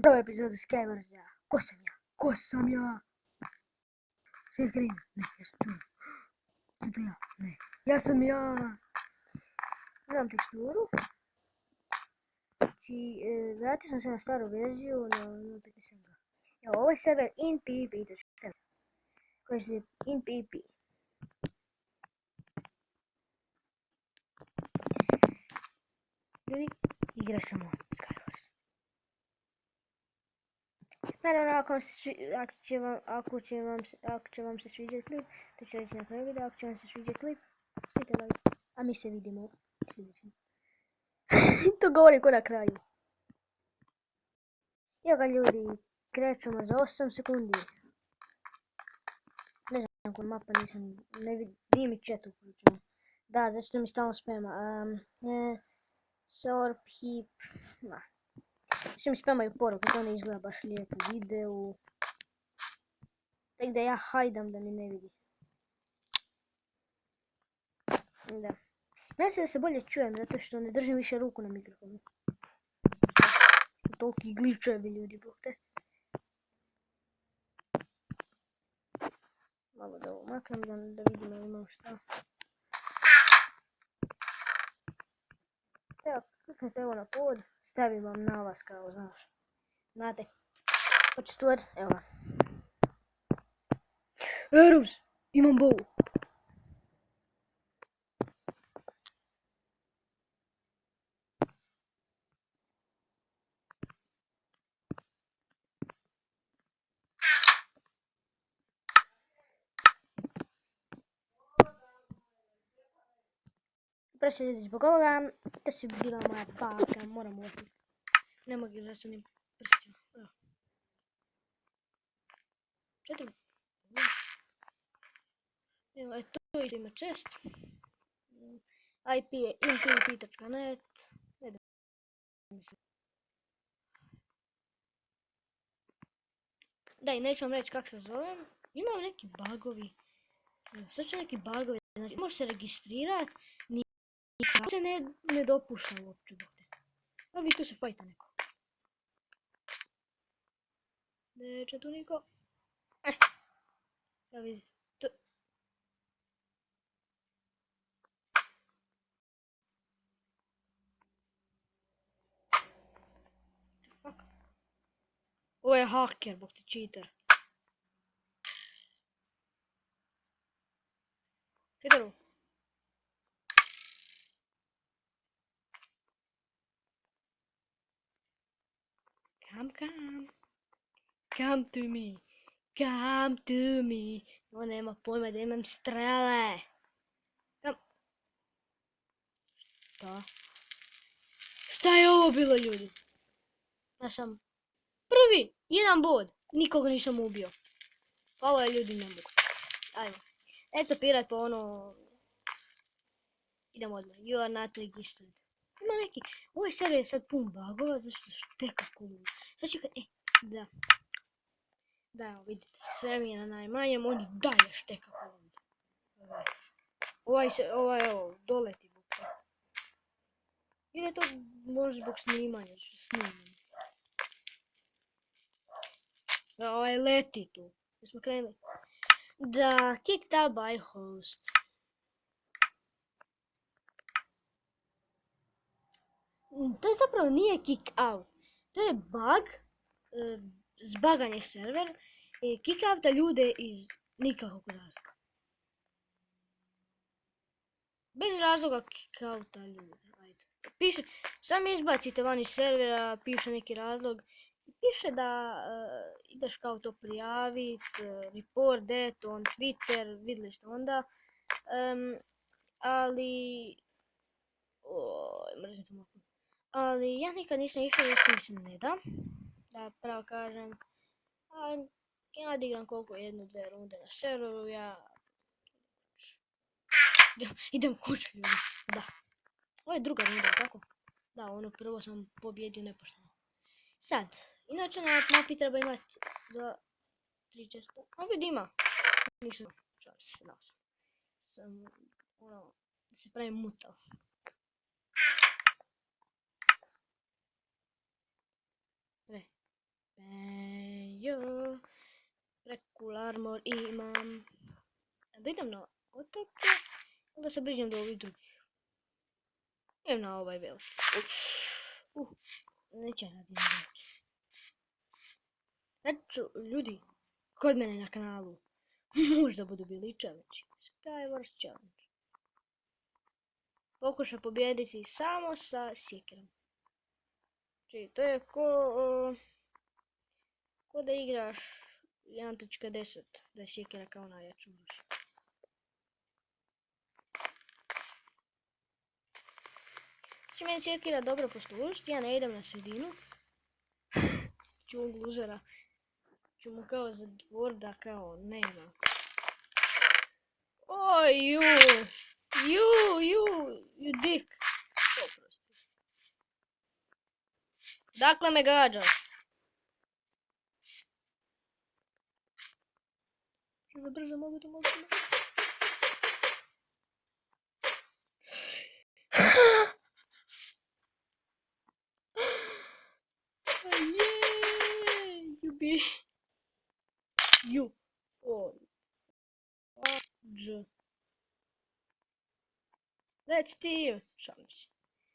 Prva epizoda Skywars'a. Ko sam ja? Ko sam ja? Sve krene. Ne, ja sam čuo. Sam to ja? Ne. Ja sam ja. Imam teksturu. Znači, vratio sam se na staru verziju, na 0.57. Evo, ovo je server in PvP, koji se in PvP. Ljudi, igrat ćemo Skywars. Naravno, ako će vam se sviđati klip, to ću reći na kraju videa. Ako će vam se sviđati klip, stavite like. A mi se vidimo sljedećem. To govorim ko na kraju. Evo ga ljudi, krećemo za 8 sekundi. Ne znam kod mapa nisam, nije mi chat uključeno. Da, zato što mi stalno spema. Sorp, hip, što mi spamaju poruke, to ne izgleda baš lijepo u videu. Tako da ja hajdam da mi ne vidi. Da. Nadam se da se bolje čujem, zato što ne držim više ruku na mikrofonu. Toliki gličevi ljudi, bog te. Malo da ovo maknem da vidimo imam šta. Evo, kliknete ovo na pod, stavim vam na vas kao, znaš. Znate. Pa četvrt, evo. Eros, imam bovu. Prošli ljudi zbog ovoga, to su bila moja baka, moram uvijek. Ne mogu da sam im prstima. Evo. 4. Evo, to isto ima čest. IP je inpvp.net. Da, i neću vam reći kako se zovem. Imam neki bugovi. Sad ću neki bugovi. Znači, može se registrirati. Nikako se ne dopušta uopće. A vi tu se fajta neko. Neće tu niko. Ja vidim. Ovo je haker, bok ti cheater. Cheateru. Come. Come to me. Come to me. On nema pojma da imam strele. Come. Šta? Šta je ovo bilo, ljudi? Ja sam prvi, jedan bod. Nikoga nisam ubio. Ovo je, ljudi, nemoguće. Ajmo. Eto pirat po ono... Idemo odmah. You are not registered. Ima neki... Ovaj server je sad pun bugova, zašto šteka kudu. Sad čekaj, da. Da, evo vidite, sve mi je na najmanjem, oni dalje šteka kudu. Ovaj, evo, doleti bukva. Ili je to možda zbog snimanja, što snimam. Ovaj leti tu. Mi smo krenuli. Da, kicked out by host. To je zapravo nije kick out. To je bug. Zbagan je server. Kick outa ljude iz nikakvog razloga. Bez razloga kick outa ljude. Ajde. Piše, sam izbacite van iz servera, piše neki razlog. Piše da ideš kao to prijavit, report that on Twitter, vidjeli ste onda. Ali... mrzim to mogu. Ali ja nikad nisam išao jer se ne da. Da pravo kažem. Ja igram koliko 1-2 runde na serveru, ja... Idem kuću, ljudi. Da. Ovo je druga runda, tako? Da, ono prvo sam pobjedio nepošteno. Sad, inače na mapi treba imati 2, 3 česta. A vidi ima. Nisam, šalim se, znao sam. Sam, ono, da se pravim mutav. Ne. Pejo. Prekul armor imam. Da idem na otoke, onda se bližim do ovih drugih. Idem na ovaj veliki. Neće radim veliki. Znači, ljudi, kod mene na kanalu možda budu bili challenge. Skywars challenge. Pokušaj pobijediti samo sa sjekirom. Znači, to je ko da igraš 1.10, da je sjekira kao najjača oružje. Znači, meni sjekira dobro poslužiti, ja ne idem na sredinu. Ću ovog luzera, ću mu kao zatvor da kao nema. Oj, you dick. Oprosti. Dakle me gađaš? Brzo, mogu to. You. Let's team. Šalim se.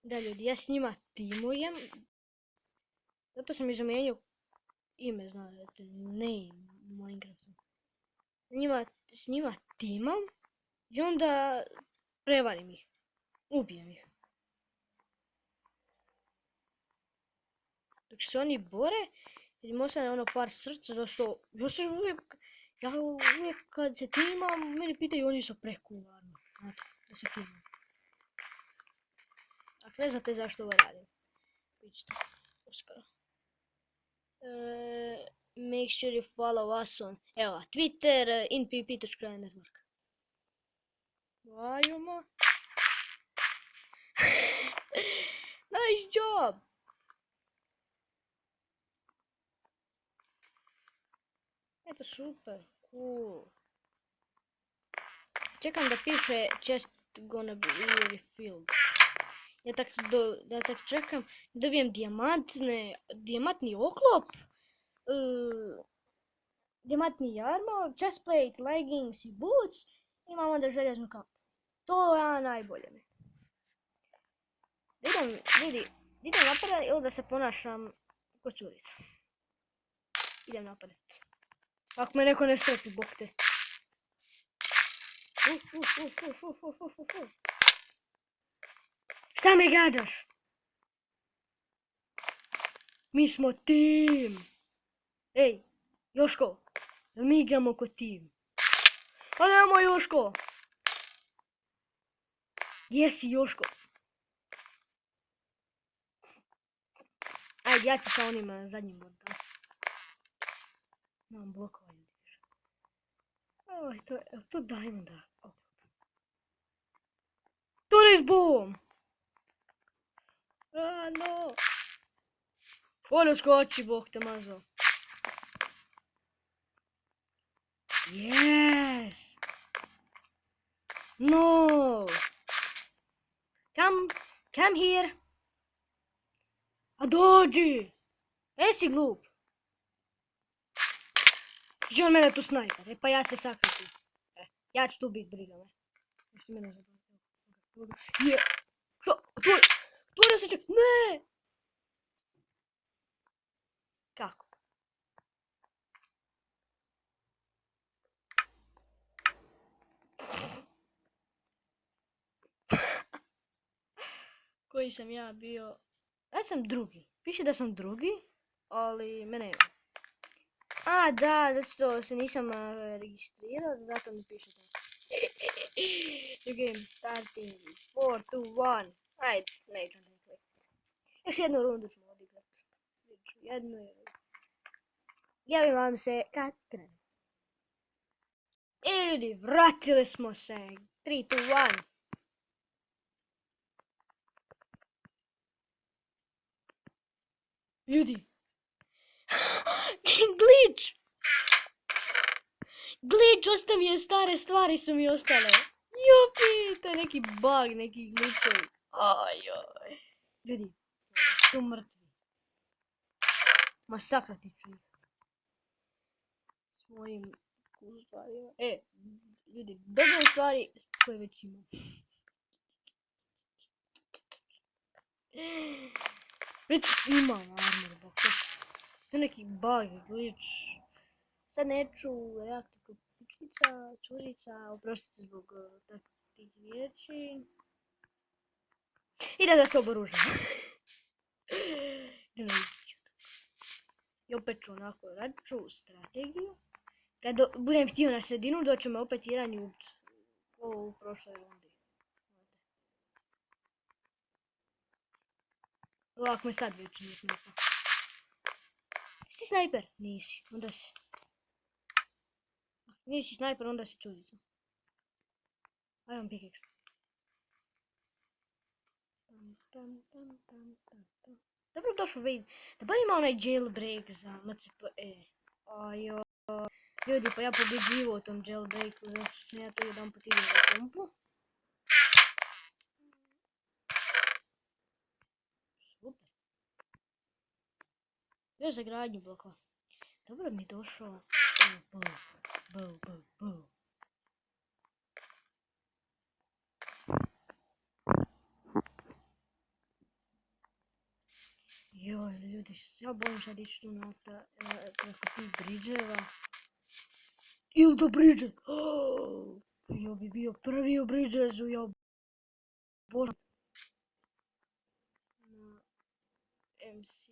Da ljudi, ja s njima timujem. Zato sam i zamijenio ime, znate, name u Minecraftu. S njima timam i onda prevarim ih. Ubijem ih. Dok se oni bore, vidim ostane ono par srca, zašto ja uvijek kad se timam, mene pitaju oni su prekularni. Znate, da se timam. Ako ne znate zašto ovo radim, vidite uskoro. Make sure you follow us on Twitter, inpp.network. Vajuma. Nice job! Eto, super, cool. Čekam da piše chest gonna be refilled. Ja tak čekam, dobijem dijamantni oklop, dijamantni armor, chestplate, leggings i boots, imam onda željeznu kapu. To je najbolje mi. Idem napadat ili da se ponašam ko curica. Idem napadat. Ako me neko ne strepi, bok te. Šta me gađaš? Mi smo tim. Ej, Joško, jel mi igramo ko tim? A nemoj Joško. Gdje si Joško? Ajde, ja ću sa onim zadnjim bordom. Imam blokovanje. Oj, to diamonda. To s bom! A, no! Ono skoči, bok te mazao. Yes! No! Come here! A dođi! Si glup! Će on mene tu snajper, pa ja se sakritim. Ja ću tu bit, briga me. Što mene zabavio. Je! Što? Otvore se ček! Ne! Kako? Koji sam ja bio? Ja sam drugi. Piše da sam drugi, ali mene nema. A, da, zato se nisam registrirao, zato mi piše tako. The game starting 4, 2, 1. Ajde, neću da klikati. Još jednu rundu ćemo odigrati. Javim vam se kad krenu. Ljudi, vratili smo se. 3, 2, 1. Ljudi. Glitch! Glitch, ostavio stare stvari su mi ostale. Jupi, to je neki bug, neki glitchovi. Ajoj. Ljudi, su mrtvi. Masakrati ću ih. Svojim stvarima. Ljudi, dobre stvari koje već imam. Već imam armor, bok. To neki bug, glitch. Sad neću reakti kod pičkica, curica, oprostite zbog takvih riječi. I da se oboružam. I opet ću onako radit ću strategiju. Kad budem htio na sredinu, doće me opet jedan ljubc. Ovo u prošloj rundi. Ovako me sad već nije snajper. Jesi ti snajper? Nisi, onda si. Nisi snajper, onda si čudica. Ajde vam pickaxe. Dobro došao Wade. Da bar ima onaj jailbreak za MCPE. Ajo. Ljudi, pa ja pobjeđivo u tom jailbreaku, zato sam ja to jedan put idio na kompu. Super. Još za gradnju blokova. Dobro mi došao. Bow. Joj, ljudi, ja bojim sad ići tu preko tih bridževa. Ili do bridže? Ja bi bio prvi u bridžezu, ja božam. Na MC.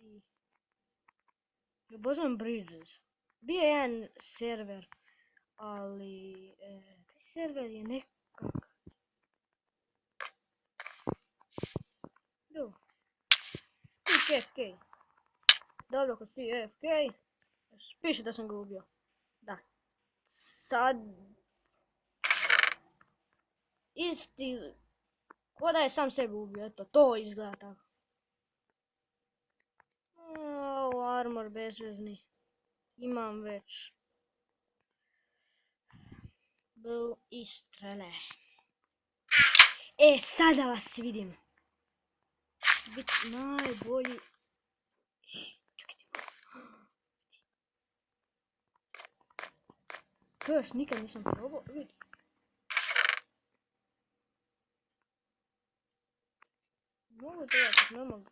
Ja božam bridžez. Bio je jedan server, ali taj server je nekak. Jo. Ti AFK. Dobro, kad si AFK, piše da sam ga ubio. Da. Sad... Isti... Ko da je sam sebe ubio, eto, to izgleda tako. Armor bezvezni. Imam već. Bow i strele. Sada vas vidim. Bit najbolji. Čekajte. To još nikad nisam probao. Vidi. Mogu to ja, tako ne mogu.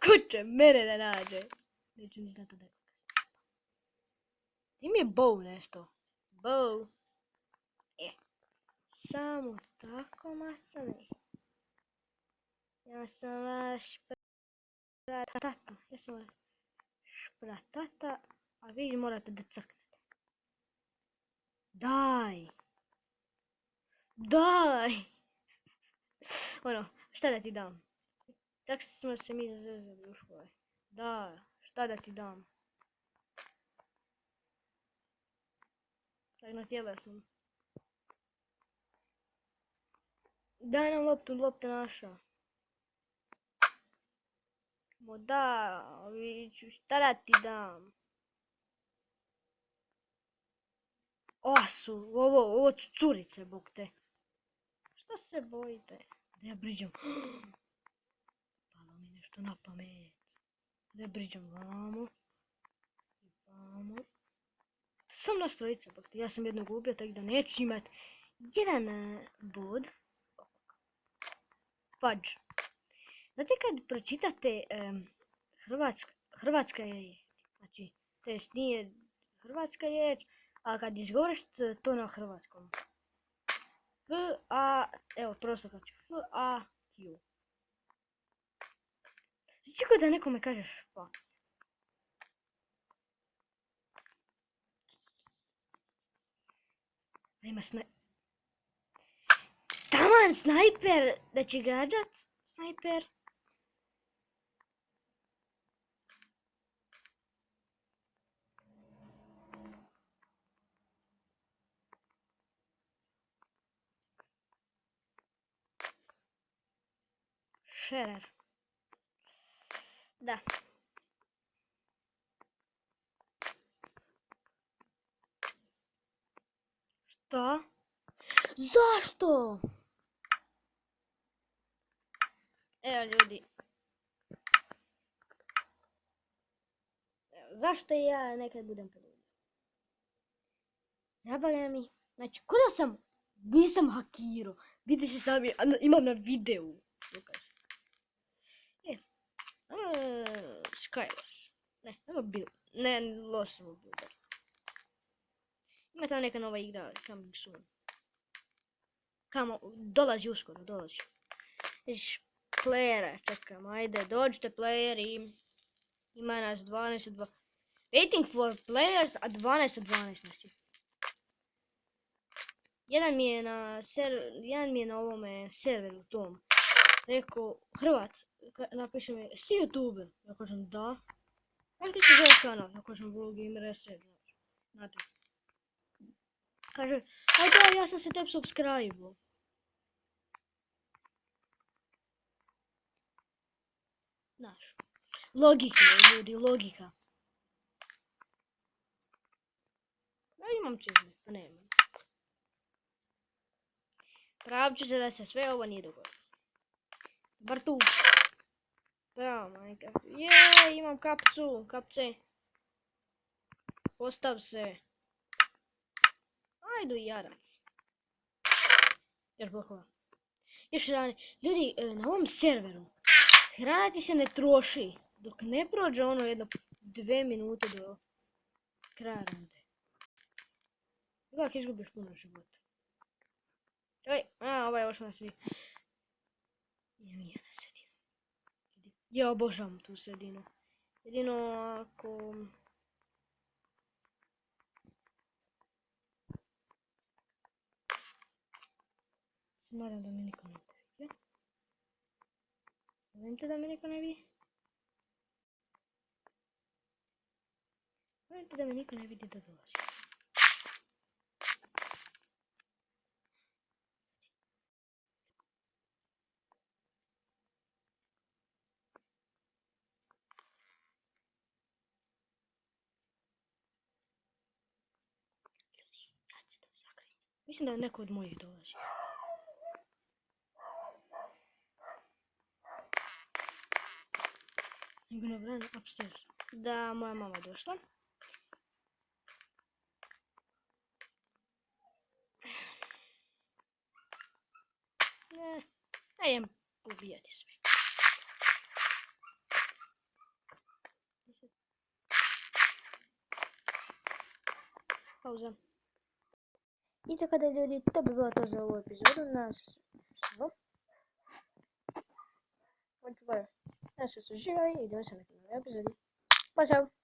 Ko će mene da nađe? Neću ni znati da je kakasno. Ti mi je bow nešto. Bow. Samo tako macani. Ja sam vaš špratata. A vi morate da crknete. Daj. Ono, šta da ti dam? Tak smo se mi zazezali u škole. Da, šta da ti dam? Tak na tijela smo. Daj nam loptu, lopta naša. Mo da, viću, šta da ti dam? Ovo su curice, bog te. Što se bojite? Da ja briđam. Palo mi nešto na pamet. Da ja briđam vamo. I vamo. Sam na strojice, bog te. Ja sam jednog ubio, tako da neću imat jedan bod. Fudge. Znate kad pročitate hrvatska je, znači, to jest nije hrvatska riječ, a kad izgovoriš to na hrvatskom. Evo, prosto kad ću, F-A-Q. Znači da nekome kažeš fuck. Ima taman snajper, da će gađat, snajper. Šerer. Da. Zašto? Evo ljudi. Evo, zašto ja nekad budem poludio? Zabavlja mi. Znači, ko da sam, nisam hakirao. Vidiš se sami, imam na videu. Dokaz. Skywars. Ne, ne, loš sam builder. Ima tamo neka nova igra, coming soon. Kamo, dolazi uskoro, dolazi. Viš, playere, čekam, ajde, dođite playeri. Ima nas 12 od 2. Waiting for players, a 12 od 12 nas je. Jedan mi je na ovome serveru tom. Rekao, Hrvat, napiše mi, si youtuber? Ja kažem, da. Kako ti se zove kanal? Ja kažem, Vloggamer Reset, znate. Kaže, a da, ja sam se tebi subscribe-o. Znaš, logika je, ljudi, logika. Ja imam čizme, pa nemam. Pravit ću se da se sve ovo nije dogodilo. Bar tu. Bravo, majka. Jej, imam kapcu, kapce. Postav se. Ajdu i jarac. Još blokova. Još hrane. Ljudi, na ovom serveru hrana ti se ne troši dok ne prođe ono jedno 2 minute do kraja runde. Kako izgubiš puno života. Oj, ovaj je ošao na sredinu. Idem ja na sredinu. Ja obožavam tu sredinu. Jedino ako... se nadam da mi niko ne vidi. Nadam te da mi niko ne vidi. Nadam te da mi niko ne vidi da dolazi. Mislim da neko od mojih dolazi. I'm gonna run upstairs. Da, moja mama je došla. Ne, idem ubijati sve. Pauza. I tako da ljudi, to bi bilo to za ovu epizodu. Nas se uživali i idemo se na nekoj epizodi. Pozdrav!